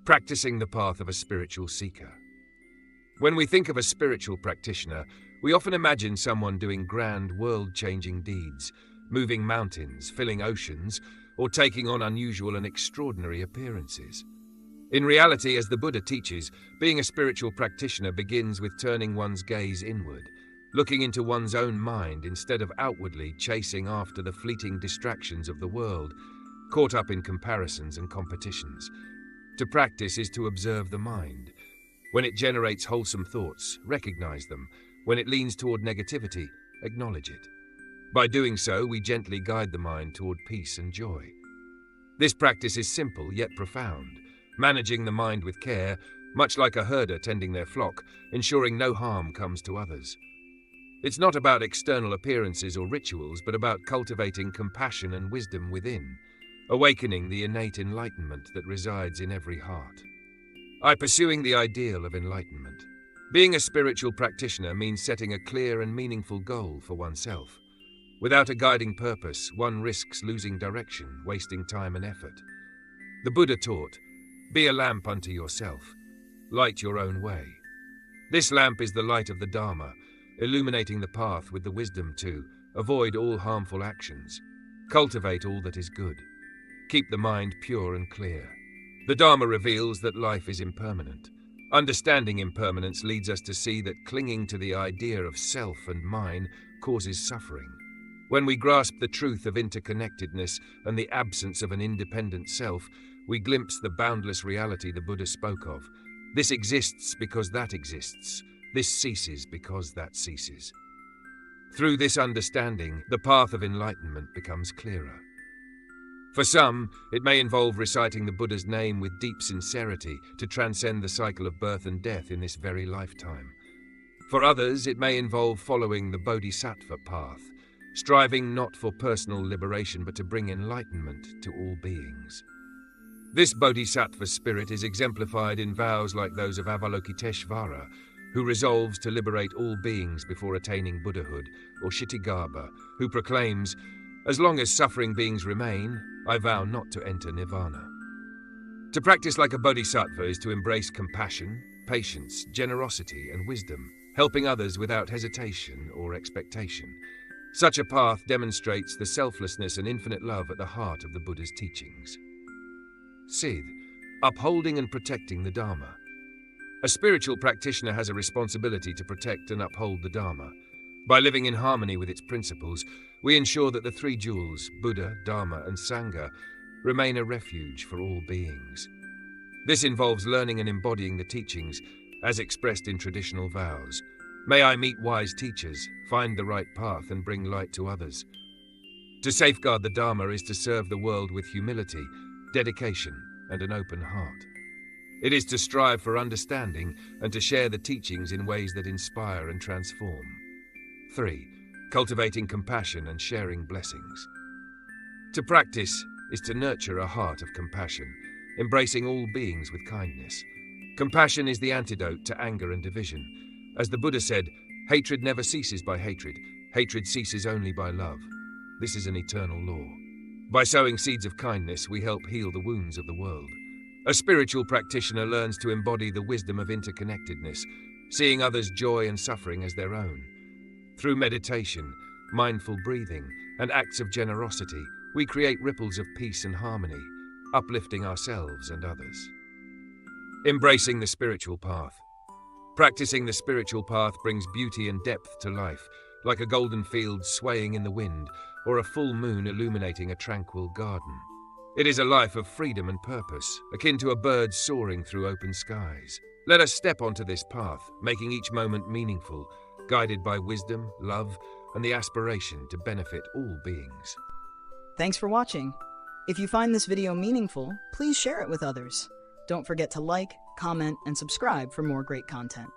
Practicing the path of a spiritual seeker. When we think of a spiritual practitioner, we often imagine someone doing grand, world-changing deeds, moving mountains, filling oceans, or taking on unusual and extraordinary appearances. In reality, as the Buddha teaches, being a spiritual practitioner begins with turning one's gaze inward, looking into one's own mind instead of outwardly chasing after the fleeting distractions of the world, caught up in comparisons and competitions. To practice is to observe the mind. When it generates wholesome thoughts, recognize them. When it leans toward negativity, acknowledge it. By doing so, we gently guide the mind toward peace and joy. This practice is simple yet profound, managing the mind with care, much like a herder tending their flock, ensuring no harm comes to others. It's not about external appearances or rituals, but about cultivating compassion and wisdom within, awakening the innate enlightenment that resides in every heart. Pursuing the ideal of enlightenment. Being a spiritual practitioner means setting a clear and meaningful goal for oneself. Without a guiding purpose, one risks losing direction, wasting time and effort. The Buddha taught, "Be a lamp unto yourself. Light your own way." This lamp is the light of the Dharma, illuminating the path with the wisdom to avoid all harmful actions, cultivate all that is good, keep the mind pure and clear. The Dharma reveals that life is impermanent. Understanding impermanence leads us to see that clinging to the idea of self and mine causes suffering. When we grasp the truth of interconnectedness and the absence of an independent self, we glimpse the boundless reality the Buddha spoke of. This exists because that exists. This ceases because that ceases. Through this understanding, the path of enlightenment becomes clearer. For some, it may involve reciting the Buddha's name with deep sincerity to transcend the cycle of birth and death in this very lifetime. For others, it may involve following the Bodhisattva path, striving not for personal liberation but to bring enlightenment to all beings. This Bodhisattva spirit is exemplified in vows like those of Avalokiteshvara, who resolves to liberate all beings before attaining Buddhahood, or Kshitigarbha, who proclaims, "As long as suffering beings remain, I vow not to enter nirvana." To practice like a bodhisattva is to embrace compassion, patience, generosity, and wisdom, helping others without hesitation or expectation. Such a path demonstrates the selflessness and infinite love at the heart of the Buddha's teachings. Siddh, upholding and protecting the Dharma. A spiritual practitioner has a responsibility to protect and uphold the Dharma. By living in harmony with its principles, we ensure that the three jewels, Buddha, Dharma, and Sangha, remain a refuge for all beings. This involves learning and embodying the teachings, as expressed in traditional vows. May I meet wise teachers, find the right path, and bring light to others. To safeguard the Dharma is to serve the world with humility, dedication, and an open heart. It is to strive for understanding and to share the teachings in ways that inspire and transform. 3. Cultivating compassion and sharing blessings. To practice is to nurture a heart of compassion, embracing all beings with kindness. Compassion is the antidote to anger and division. As the Buddha said, hatred never ceases by hatred. Hatred ceases only by love. This is an eternal law. By sowing seeds of kindness, we help heal the wounds of the world. A spiritual practitioner learns to embody the wisdom of interconnectedness, seeing others' joy and suffering as their own. Through meditation, mindful breathing, and acts of generosity, we create ripples of peace and harmony, uplifting ourselves and others. Embracing the spiritual path. Practicing the spiritual path brings beauty and depth to life, like a golden field swaying in the wind, or a full moon illuminating a tranquil garden. It is a life of freedom and purpose, akin to a bird soaring through open skies. Let us step onto this path, making each moment meaningful, guided by wisdom, love, and the aspiration to benefit all beings. Thanks for watching. If you find this video meaningful, please share it with others. Don't forget to like, comment, and subscribe for more great content.